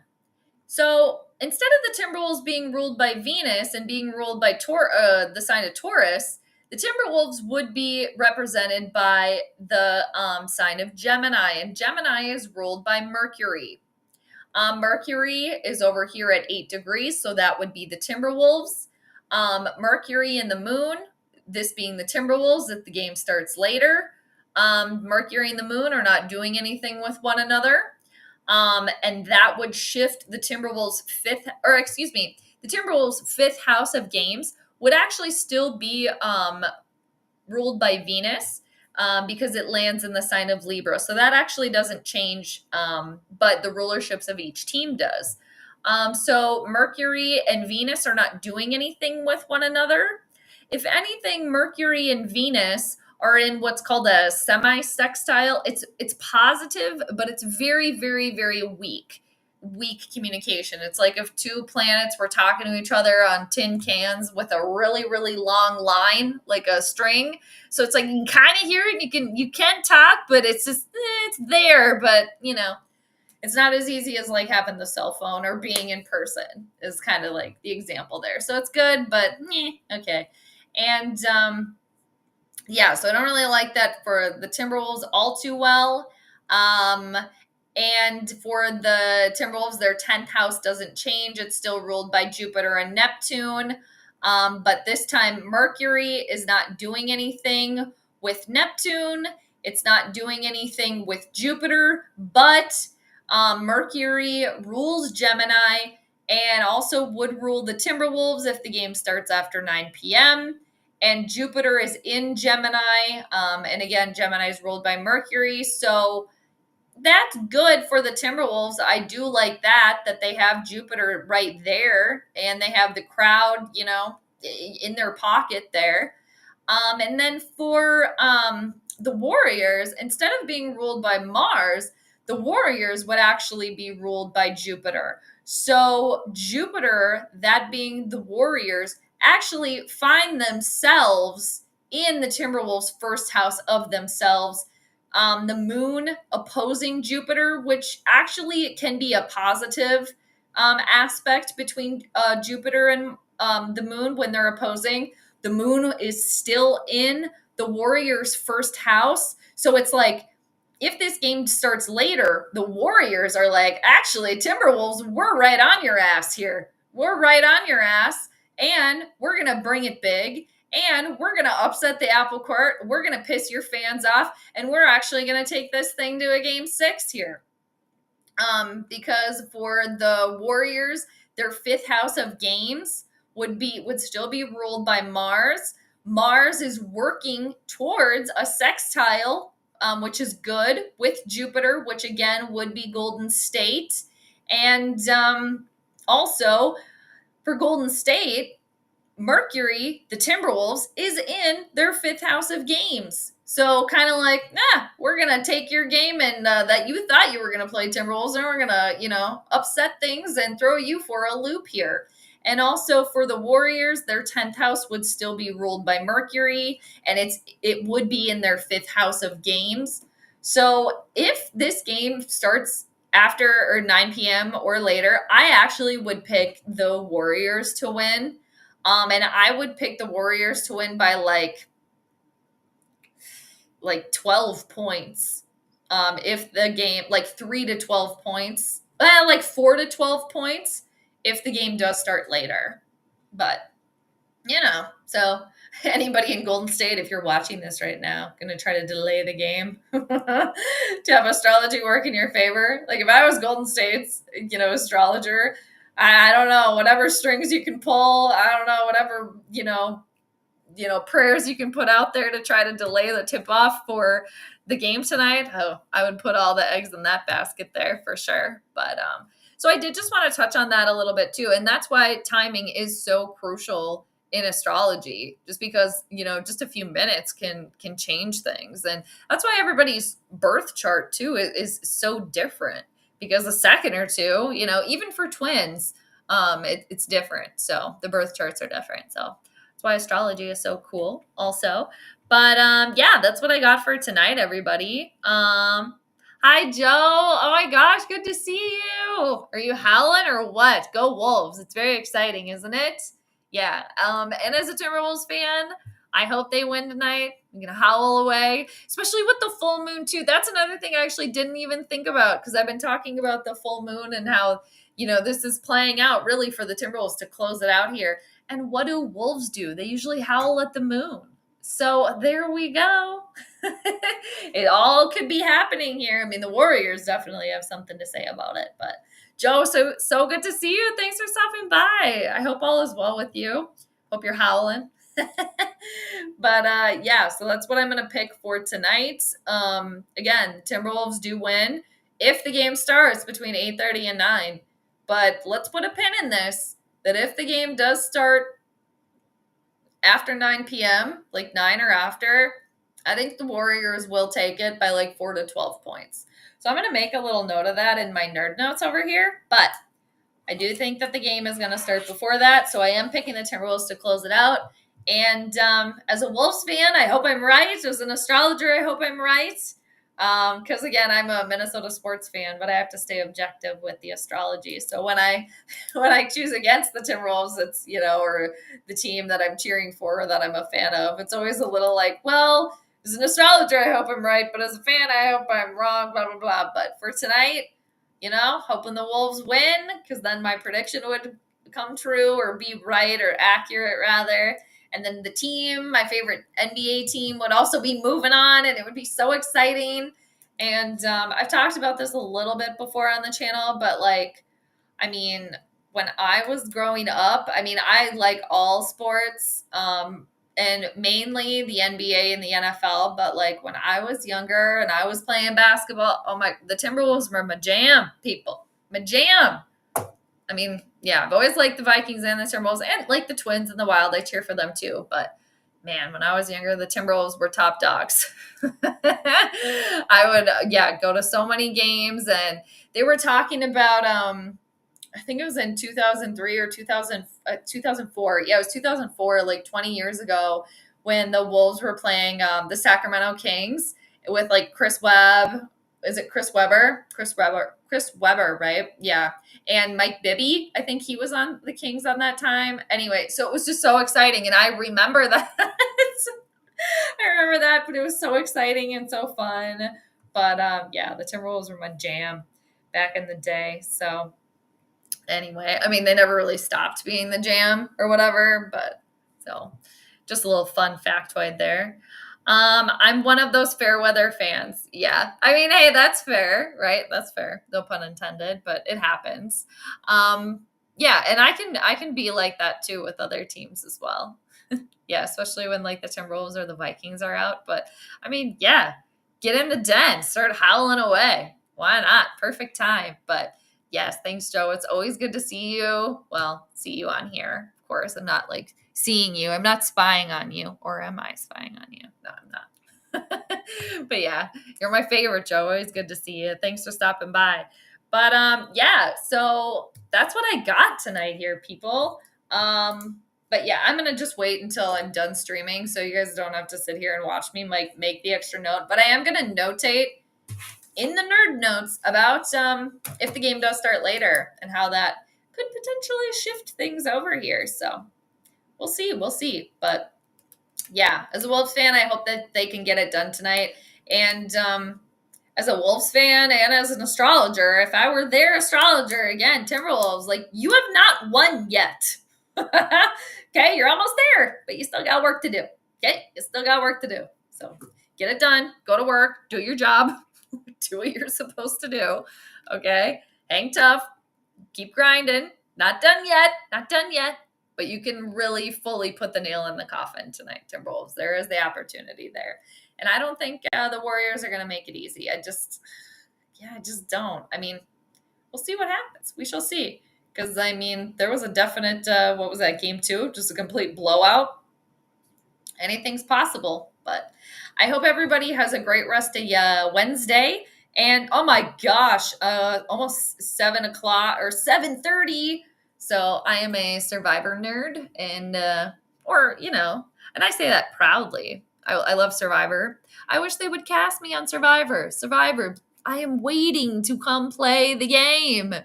So instead of the Timberwolves being ruled by Venus and being ruled by the sign of Taurus, the Timberwolves would be represented by the sign of Gemini, and Gemini is ruled by Mercury. Mercury is over here at 8 degrees, so that would be the Timberwolves. Mercury and the moon, this being the Timberwolves if the game starts later. Mercury and the moon are not doing anything with one another. And that would shift the Timberwolves' the Timberwolves' fifth house of games would actually still be ruled by Venus because it lands in the sign of Libra. So that actually doesn't change, but the rulerships of each team does. So Mercury and Venus are not doing anything with one another. If anything, Mercury and Venus are in what's called a semi-sextile. It's positive, but it's very, very, very weak communication. It's like if two planets were talking to each other on tin cans with a really, really long line, like a string. So it's like you can kind of hear it, you can talk, but it's just it's there, but it's not as easy as like having the cell phone or being in person is kind of like the example there. So it's good, but okay. And yeah, so I don't really like that for the Timberwolves all too well. And for the Timberwolves, their 10th house doesn't change. It's still ruled by Jupiter and Neptune. But this time, Mercury is not doing anything with Neptune. It's not doing anything with Jupiter, but Mercury rules Gemini and also would rule the Timberwolves if the game starts after 9 p.m., and Jupiter is in Gemini. And again, Gemini is ruled by Mercury. So that's good for the Timberwolves. I do like that they have Jupiter right there and they have the crowd, in their pocket there. And then for the Warriors, instead of being ruled by Mars, the Warriors would actually be ruled by Jupiter. So Jupiter, that being the Warriors, actually find themselves in the Timberwolves' first house of themselves. The moon opposing Jupiter, which actually can be a positive aspect between Jupiter and the moon when they're opposing. The moon is still in the Warriors' first house. So it's like, if this game starts later, the Warriors are like, actually, Timberwolves, we're right on your ass here. We're right on your ass, and we're going to bring it big, and we're going to upset the apple cart. We're going to piss your fans off, and we're actually going to take this thing to a game 6 here. Because for the Warriors, their fifth house of games would still be ruled by Mars. Mars is working towards a sextile, which is good, with Jupiter, which again would be Golden State. And also for Golden State, Mercury, the Timberwolves, is in their fifth house of games. So kind of like, we're going to take your game and that you thought you were going to play Timberwolves, and we're going to, upset things and throw you for a loop here. And also for the Warriors, their 10th house would still be ruled by Mercury, and it would be in their fifth house of games. So if this game starts after 9 p.m. or later, I actually would pick the Warriors to win. And I would pick the Warriors to win by like 12 points. If the game, like 3 to 12 points, like 4 to 12 points if the game does start later. But, so anybody in Golden State, if you're watching this right now, going to try to delay the game to have astrology work in your favor. Like if I was Golden State's, astrologer, I don't know, whatever strings you can pull. I don't know, whatever, prayers you can put out there to try to delay the tip off for the game tonight. Oh, I would put all the eggs in that basket there for sure. But So I did just want to touch on that a little bit too. And that's why timing is so crucial in astrology, just because, just a few minutes can change things. And that's why everybody's birth chart too is so different, because a second or two, even for twins, it's different. So the birth charts are different. So that's why astrology is so cool also. But yeah, that's what I got for tonight, everybody. Hi, Joe. Oh my gosh, good to see you. Are you howling or what? Go Wolves. It's very exciting, isn't it? Yeah. And as a Timberwolves fan, I hope they win tonight. I'm going to howl away, especially with the full moon too. That's another thing I actually didn't even think about, because I've been talking about the full moon and how, this is playing out really for the Timberwolves to close it out here. And what do Wolves do? They usually howl at the moon. So there we go. It all could be happening here. I mean, the Warriors definitely have something to say about it. But Joe, so good to see you. Thanks for stopping by. I hope all is well with you. Hope you're howling. But yeah, so that's what I'm going to pick for tonight. Again, Timberwolves do win if the game starts between 8:30 and 9. But let's put a pin in this, that if the game does start after 9 p.m., like 9 or after, I think the Warriors will take it by like 4 to 12 points. So I'm going to make a little note of that in my nerd notes over here. But I do think that the game is going to start before that. So I am picking the Timberwolves to close it out. And as a Wolves fan, I hope I'm right. As an astrologer, I hope I'm right. Because again, I'm a Minnesota sports fan, but I have to stay objective with the astrology. So when I choose against the Timberwolves, it's, or the team that I'm cheering for or that I'm a fan of, it's always a little like, well, as an astrologer, I hope I'm right, but as a fan, I hope I'm wrong, blah, blah, blah. But for tonight, hoping the Wolves win, because then my prediction would come true or be right or accurate rather. And then the team, my favorite NBA team, would also be moving on, and it would be so exciting. And I've talked about this a little bit before on the channel, but when I was growing up, I like all sports, and mainly the NBA and the NFL. But like when I was younger and I was playing basketball, the Timberwolves were my jam, people. My jam. Yeah, I've always liked the Vikings and the Timberwolves, and like the Twins and the Wild. I cheer for them too. But man, when I was younger, the Timberwolves were top dogs. I would, go to so many games, and they were talking about, I think it was in 2003 or 2004. Yeah, it was 2004, like 20 years ago, when the Wolves were playing the Sacramento Kings with like Chris Webb. Is it Chris Webber? Chris Webber, right? Yeah. And Mike Bibby, I think he was on the Kings on that time. Anyway, so it was just so exciting. And I remember that. I remember that, but it was so exciting and so fun. But the Timberwolves were my jam back in the day. So anyway, they never really stopped being the jam or whatever. But so just a little fun factoid there. I'm one of those fair weather fans. Yeah. Hey, that's fair, right? That's fair. No pun intended, but it happens. Yeah. And I can be like that too with other teams as well. Yeah. Especially when like the Timberwolves or the Vikings are out. But yeah, get in the den, start howling away. Why not? Perfect time. But yes, thanks, Joe. It's always good to see you. Well, see you on here, of course. I'm not like seeing you. I'm not spying on you. Or am I spying on you? No, I'm not. But yeah, you're my favorite, Joe. Always good to see you. Thanks for stopping by. But yeah, so that's what I got tonight here, people. But yeah, I'm going to just wait until I'm done streaming so you guys don't have to sit here and watch me make the extra note. But I am going to notate in the nerd notes about if the game does start later and how that could potentially shift things over here. So we'll see. But yeah, as a Wolves fan, I hope that they can get it done tonight. And as a Wolves fan and as an astrologer, if I were their astrologer, again, Timberwolves, like, you have not won yet. Okay, you're almost there, but you still got work to do. Okay, you still got work to do. So get it done. Go to work. Do your job. Do what you're supposed to do. Okay, hang tough. Keep grinding. Not done yet. But you can really fully put the nail in the coffin tonight, Timberwolves. There is the opportunity there. And I don't think the Warriors are going to make it easy. I just don't. We'll we'll see what happens. We shall see. Because, I mean, there was a definite, what was that, game 2? Just a complete blowout. Anything's possible. But I hope everybody has a great rest of Wednesday. And, oh my gosh, almost 7 o'clock or 7:30. So I am a Survivor nerd. And, and I say that proudly. I love Survivor. I wish they would cast me on Survivor. Survivor, I am waiting to come play the game.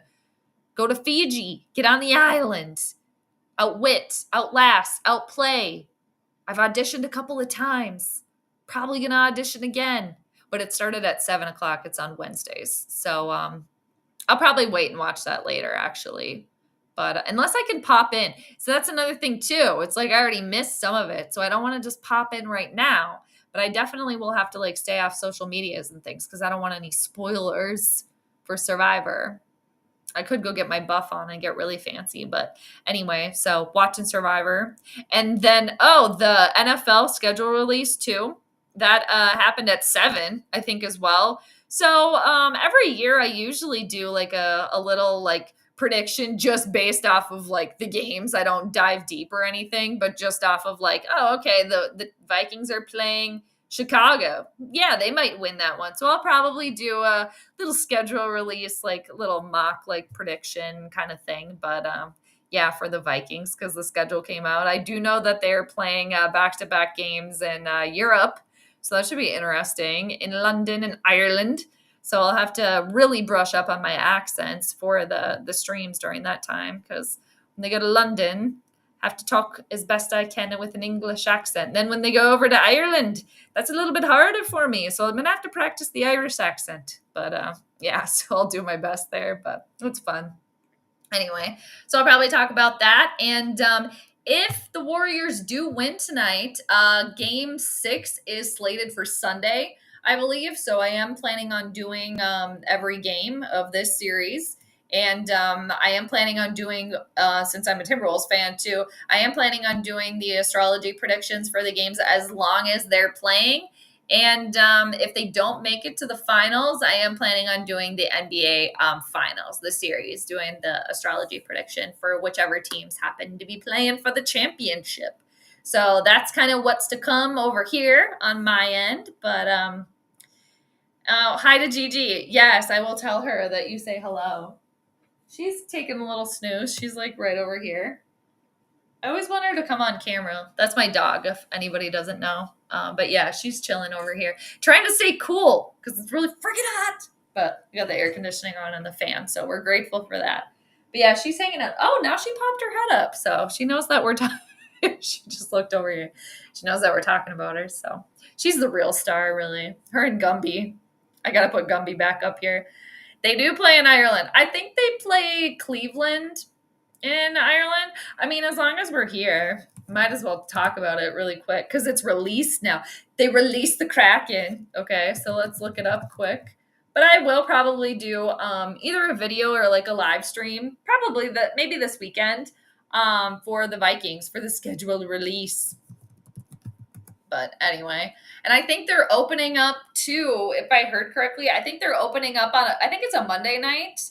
Go to Fiji, get on the island, outwit, outlast, outplay. I've auditioned a couple of times. Probably going to audition again. But it started at 7 o'clock. It's on Wednesdays. So I'll probably wait and watch that later, actually. But unless I can pop in. So that's another thing, too. It's like I already missed some of it. So I don't want to just pop in right now. But I definitely will have to like stay off social medias and things because I don't want any spoilers for Survivor. I could go get my buff on and get really fancy. But anyway, so watching Survivor. And then, the NFL schedule release, too. That happened at 7, I think, as well. So every year I usually do like a little like prediction just based off of like the games. I don't dive deep or anything, but just off of like, okay, the Vikings are playing Chicago. Yeah, they might win that one. So I'll probably do a little schedule release, like a little mock like prediction kind of thing. But yeah, for the Vikings, because the schedule came out. I do know that they're playing back-to-back games in Europe. So that should be interesting in London and Ireland. So I'll have to really brush up on my accents for the streams during that time. Because when they go to London, I have to talk as best I can with an English accent. Then when they go over to Ireland, that's a little bit harder for me. So I'm going to have to practice the Irish accent. But yeah, so I'll do my best there. But it's fun. Anyway, so I'll probably talk about that. And if the Warriors do win tonight, game 6 is slated for Sunday, I believe. So I am planning on doing every game of this series. And I am planning on doing, since I'm a Timberwolves fan too, I am planning on doing the astrology predictions for the games as long as they're playing. And if they don't make it to the finals, I am planning on doing the NBA finals, the series, doing the astrology prediction for whichever teams happen to be playing for the championship. So that's kind of what's to come over here on my end. But hi to Gigi. Yes, I will tell her that you say hello. She's taking a little snooze. She's like right over here. I always want her to come on camera. That's my dog, if anybody doesn't know. But yeah, she's chilling over here, trying to stay cool because it's really freaking hot. But we got the air conditioning on and the fan, so we're grateful for that. But yeah, she's hanging out. Oh, now she popped her head up, so she knows that we're talking. She just looked over here. She knows that we're talking about her, so she's the real star, really. Her and Gumby. I got to put Gumby back up here. They do play in Ireland. I think they play Cleveland in Ireland. I mean, as long as we're here, might as well talk about it really quick because it's released now. They released the Kraken. Okay, so let's look it up quick. But I will probably do either a video or like a live stream, probably maybe this weekend for the Vikings for the scheduled release. But anyway, and I think they're opening up too, if I heard correctly. I think they're opening up on, I think it's a Monday night.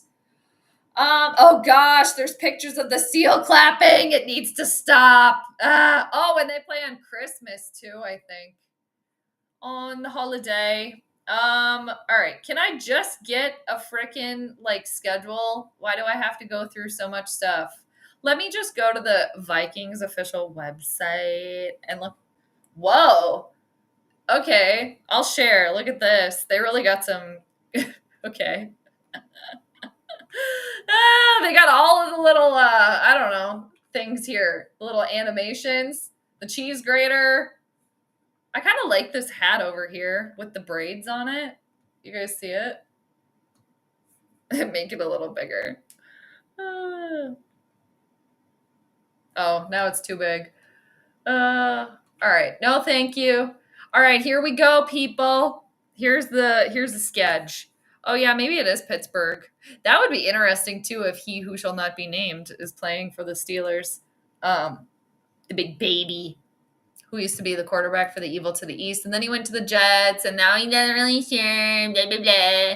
Oh gosh, there's pictures of the seal clapping. It needs to stop. And they play on Christmas too, I think. On the holiday. All right. Can I just get a freaking like schedule? Why do I have to go through so much stuff? Let me just go to the Vikings official website and look. Whoa. Okay. I'll share. Look at this. They really got some. Okay. They got all of the little, I don't know, things here. The little animations. The cheese grater. I kind of like this hat over here with the braids on it. You guys see it? Make it a little bigger. Oh, now it's too big. All right. No, thank you. All right, here we go, people. Here's the sketch. Oh yeah, maybe it is Pittsburgh. That would be interesting too if he who shall not be named is playing for the Steelers. The big baby who used to be the quarterback for the Evil to the East, and then he went to the Jets, and now he's not really sure. Blah blah blah.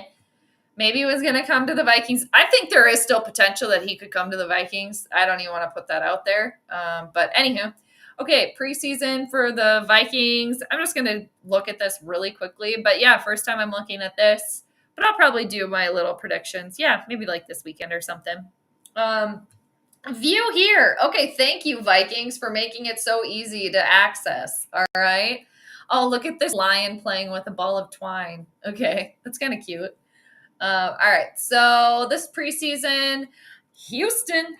Maybe he was going to come to the Vikings. I think there is still potential that he could come to the Vikings. I don't even want to put that out there. But anywho, okay, preseason for the Vikings. I'm just going to look at this really quickly. But yeah, first time I'm looking at this. But I'll probably do my little predictions. Yeah, maybe like this weekend or something. View here. Okay, thank you, Vikings, for making it so easy to access. All right. Oh, look at this lion playing with a ball of twine. Okay, that's kind of cute. All right, so this preseason, Houston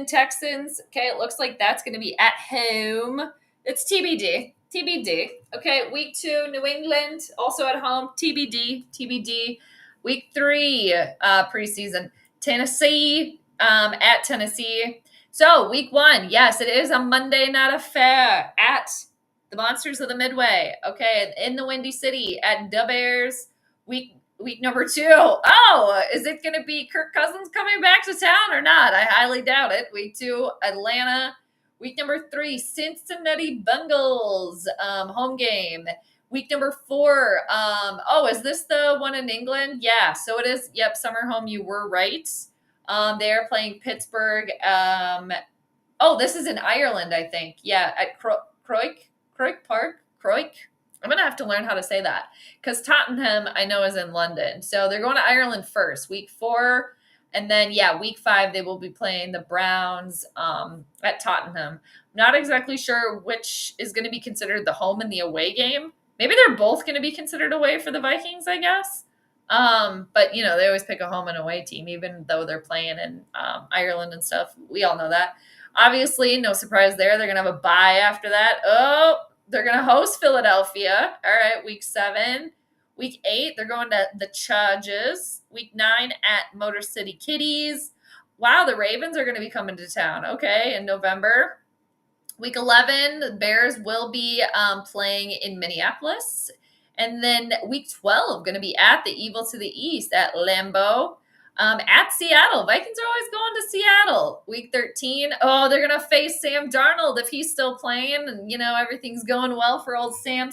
Texans. Okay, it looks like that's going to be at home. It's TBD. TBD. Okay, week 2, New England, also at home. TBD. TBD. Week 3, preseason, Tennessee, at Tennessee. So week 1, yes, it is a Monday Night Affair at the Monsters of the Midway. Okay, in the Windy City at the Bears. Week number 2. Oh, is it going to be Kirk Cousins coming back to town or not? I highly doubt it. Week 2, Atlanta. Week number 3, Cincinnati Bengals, home game. Week number 4. Is this the one in England? Yeah, so it is. Yep, summer home. You were right. They are playing Pittsburgh. This is in Ireland, I think. Yeah, at Croik Park. Croik. I'm going to have to learn how to say that because Tottenham, I know, is in London. So they're going to Ireland first, week 4. And then, week 5, they will be playing the Browns at Tottenham. Not exactly sure which is going to be considered the home and the away game. Maybe they're both going to be considered away for the Vikings, I guess. But, they always pick a home and away team, even though they're playing in Ireland and stuff. We all know that. Obviously, no surprise there. They're going to have a bye after that. They're going to host Philadelphia. All right, week 7. Week 8, they're going to the Chargers. Week 9 at Motor City Kitties. Wow, the Ravens are going to be coming to town. Okay, in November. Week 11, the Bears will be playing in Minneapolis. And then week 12, going to be at the Evil to the East at Lambeau. At Seattle. Vikings are always going to Seattle. Week 13. Oh, they're going to face Sam Darnold if he's still playing and, everything's going well for old Sam.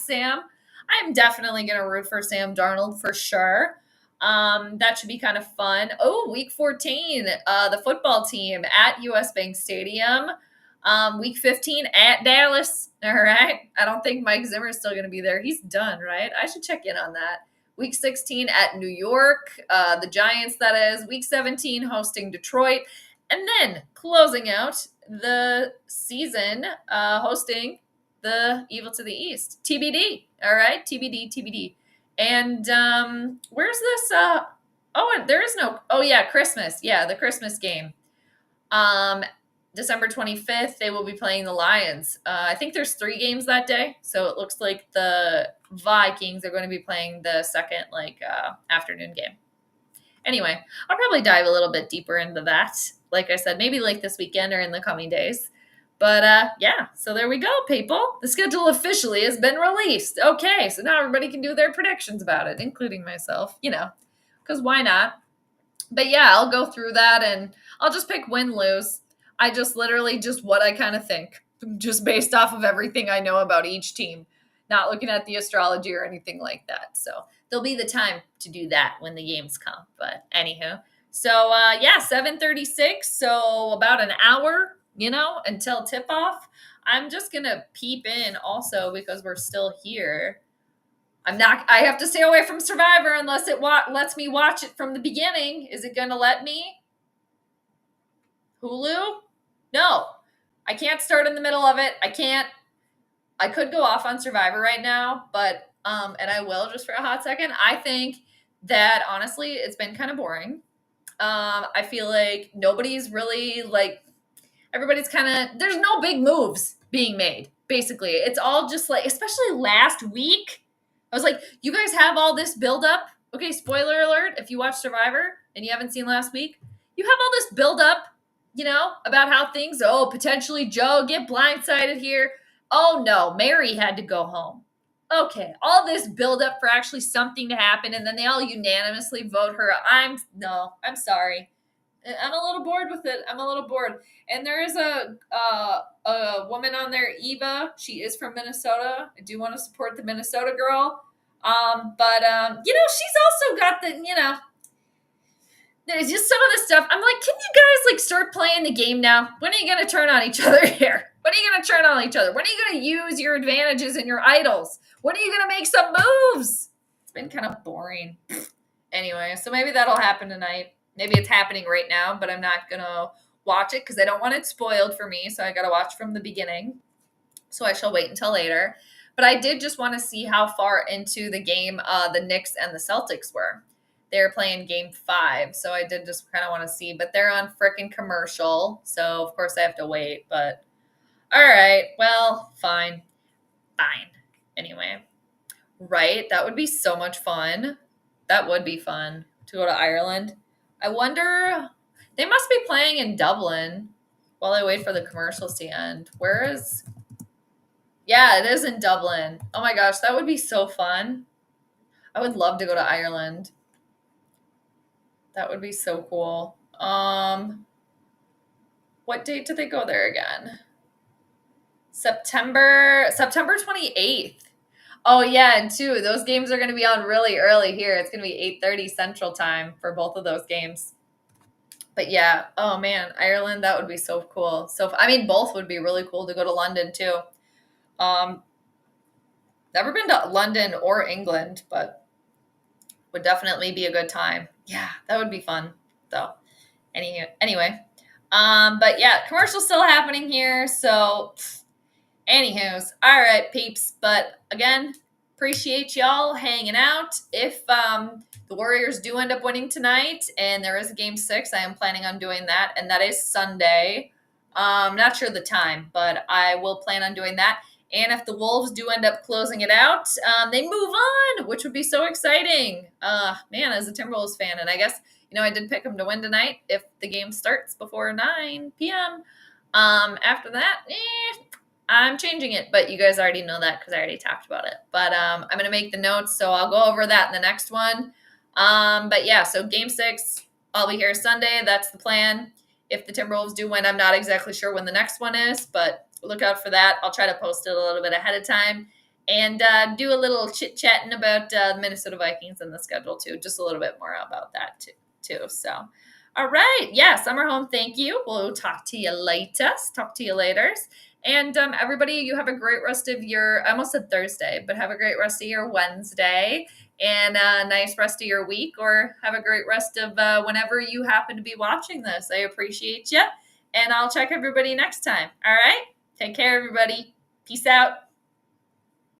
I'm definitely going to root for Sam Darnold for sure. That should be kind of fun. Oh, week 14. The football team at US Bank Stadium. Week 15 at Dallas. All right. I don't think Mike Zimmer is still going to be there. He's done, right? I should check in on that. Week 16 at New York, the Giants, that is. Week 17 hosting Detroit. And then closing out the season, hosting the Evil to the East. TBD. All right? TBD. And where's this? There is no. Oh, yeah, Christmas. Yeah, the Christmas game. December 25th, they will be playing the Lions. I think there's 3 games that day. So it looks like the Vikings are going to be playing the second afternoon game. Anyway, I'll probably dive a little bit deeper into that. Like I said, maybe like this weekend or in the coming days. But so there we go, people. The schedule officially has been released. Okay, so now everybody can do their predictions about it, including myself, because why not? But yeah, I'll go through that and I'll just pick win-lose. I just literally just what I kind of think, just based off of everything I know about each team, not looking at the astrology or anything like that. So there'll be the time to do that when the games come. But anywho, so 7:36. So about an hour, until tip off. I'm just going to peep in also because we're still here. I have to stay away from Survivor unless it lets me watch it from the beginning. Is it going to let me? Hulu? No, I can't start in the middle of it. I could go off on Survivor right now, but, and I will just for a hot second. I think that honestly, it's been kind of boring. I feel like nobody's really everybody's kind of, there's no big moves being made. Basically, it's all just especially last week. I was like, you guys have all this buildup. Okay, spoiler alert. If you watch Survivor and you haven't seen last week, you have all this buildup. About how things, potentially Joe get blindsided here. Oh no, Mary had to go home. Okay, all this buildup for actually something to happen, and then they all unanimously vote her. I'm sorry. I'm a little bored with it. I'm a little bored. And there is a woman on there, Eva. She is from Minnesota. I do want to support the Minnesota girl. But she's also got the, There's just some of the stuff. I'm like, can you guys like start playing the game now? When are you going to turn on each other here? When are you going to turn on each other? When are you going to use your advantages and your idols? When are you going to make some moves? It's been kind of boring. Anyway, so maybe that'll happen tonight. Maybe it's happening right now, but I'm not going to watch it because I don't want it spoiled for me. So I got to watch from the beginning. So I shall wait until later. But I did just want to see how far into the game the Knicks and the Celtics were. They're playing game 5, so I did just kind of want to see. But they're on frickin' commercial, so of course I have to wait. But all right, well, fine. Anyway, right, that would be so much fun. That would be fun to go to Ireland. I wonder, they must be playing in Dublin while I wait for the commercials to end. Where is... Yeah, it is in Dublin. Oh my gosh, that would be so fun. I would love to go to Ireland. That would be so cool. What date did they go there again? September 28th. Oh yeah, and two, those games are going to be on really early here. It's going to be 8:30 Central Time for both of those games. But yeah, oh man, Ireland, that would be so cool. So I mean, both would be really cool to go to London too. Never been to London or England, but would definitely be a good time. Yeah, that would be fun. So anyway, but yeah, commercial's still happening here. So anywho's, all right, peeps. But again, appreciate y'all hanging out. If the Warriors do end up winning tonight and there is a game 6, I am planning on doing that, and that is Sunday. Not sure the time, but I will plan on doing that. And if the Wolves do end up closing it out, they move on, which would be so exciting. Man, as a Timberwolves fan, and I guess, I did pick them to win tonight if the game starts before 9 p.m. After that, I'm changing it, but you guys already know that because I already talked about it. But I'm going to make the notes, so I'll go over that in the next one. But yeah, so game 6, I'll be here Sunday. That's the plan. If the Timberwolves do win, I'm not exactly sure when the next one is, but look out for that. I'll try to post it a little bit ahead of time and do a little chit-chatting about the Minnesota Vikings and the schedule too, just a little bit more about that too. So, all right. Yeah, summer home, thank you. We'll talk to you later. And everybody, you have a great rest of your, I almost said Thursday, but have a great rest of your Wednesday and a nice rest of your week, or have a great rest of whenever you happen to be watching this. I appreciate you. And I'll check everybody next time. All right. Take care, everybody. Peace out.